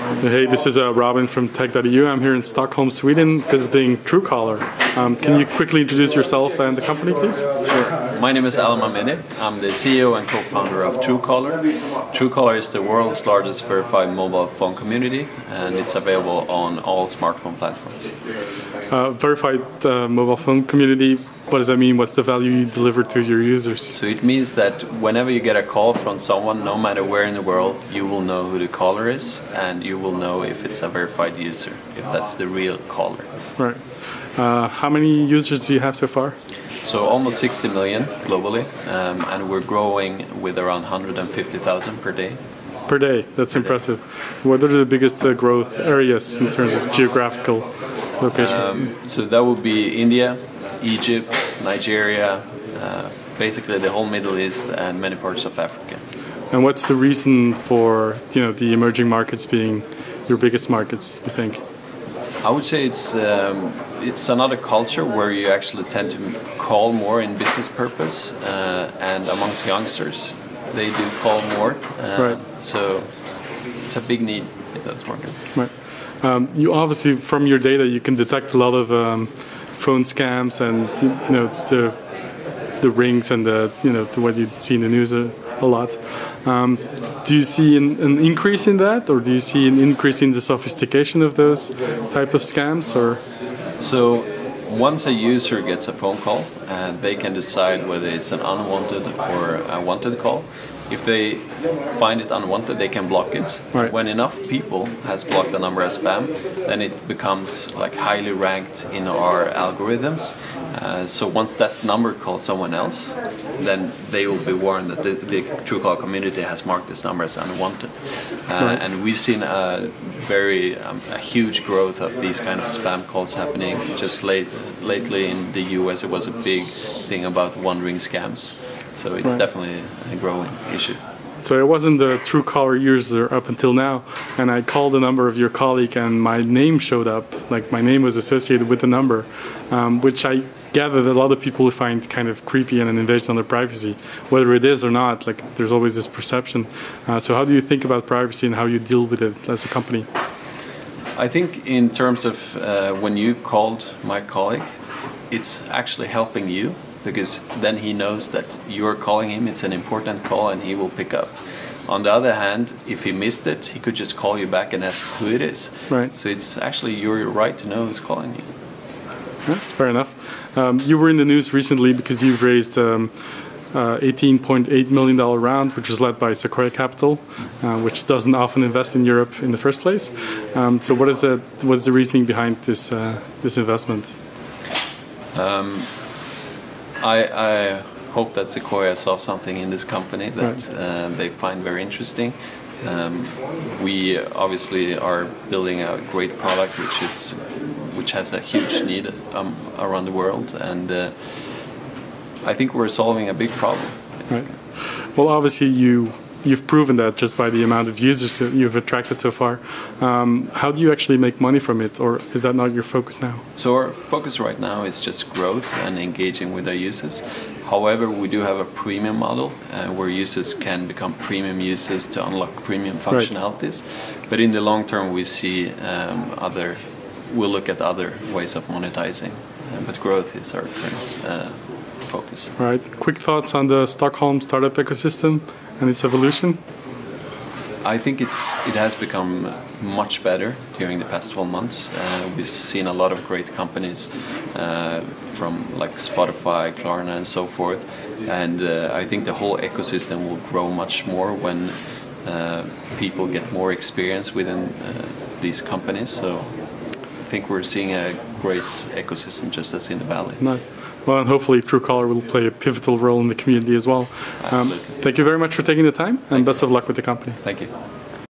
Hey, this is Robin from Tech.eu. I'm here in Stockholm, Sweden, visiting Truecaller. Can you quickly introduce yourself and the company, please? Sure. My name is Mamedi. I'm the CEO and co-founder of Truecaller. Truecaller is the world's largest verified mobile phone community, and it's available on all smartphone platforms. Verified mobile phone community, what does that mean? What's the value you deliver to your users? So it means that whenever you get a call from someone, no matter where in the world, you will know who the caller is, and you will know if it's a verified user, if that's the real caller. Right. How many users do you have so far? So almost 60 million globally, and we're growing with around 150,000 per day. Per day, that's impressive. What are the biggest growth areas in terms of geographical locations? So that would be India, Egypt, Nigeria, basically the whole Middle East and many parts of Africa. And what's the reason for the emerging markets being your biggest markets, you think? I would say it's another culture where you actually tend to call more in business purpose, and amongst youngsters they do call more. Right. So it's a big need in those markets. Right. You obviously, from your data, you can detect a lot of phone scams and the rings and what you see in the news a lot. Do you see an increase in that, or do you see an increase in the sophistication of those type of scams? Or so once a user gets a phone call, they can decide whether it's an unwanted or a wanted call. If they find it unwanted, they can block it. Right. When enough people has blocked the number as spam, then it becomes like highly ranked in our algorithms. So once that number calls someone else, then they will be warned that the Truecaller community has marked this number as unwanted. Right. And we've seen a huge growth of these kind of spam calls happening. Just lately in the US, it was a big thing about one-ring scams. So it's definitely a growing issue. So I wasn't the Truecaller user up until now, and I called the number of your colleague and my name showed up, like my name was associated with the number, which I gather that a lot of people find kind of creepy and an invasion on their privacy. Whether it is or not, like there's always this perception. So how do you think about privacy and how you deal with it as a company? I think in terms of when you called my colleague, it's actually helping you, because then he knows that you're calling him, it's an important call, and he will pick up. On the other hand, if he missed it, he could just call you back and ask who it is. Right. So it's actually your right to know who's calling you. That's fair enough. You were in the news recently because you've raised $18.8 million round, which was led by Sequoia Capital, which doesn't often invest in Europe in the first place. So what is the reasoning behind this investment? I hope that Sequoia saw something in this company that they find very interesting. We obviously are building a great product which has a huge need around the world, and I think we're solving a big problem. Right. Well, obviously you've proven that just by the amount of users that you've attracted so far. How do you actually make money from it, or is that not your focus now? So our focus right now is just growth and engaging with our users. However, we do have a premium model where users can become premium users to unlock premium functionalities. Right. But in the long term, we see we'll look at other ways of monetizing. But growth is our current focus. Right. Quick thoughts on the Stockholm startup ecosystem and its evolution? I think it has become much better during the past 12 months. We've seen a lot of great companies from like Spotify, Klarna and so forth. And I think the whole ecosystem will grow much more when people get more experience within these companies. So I think we're seeing a great ecosystem just as in the Valley. Nice. Well, and hopefully Truecaller will play a pivotal role in the community as well. Absolutely. Thank you very much for taking the time, and best of luck with the company. Thank you.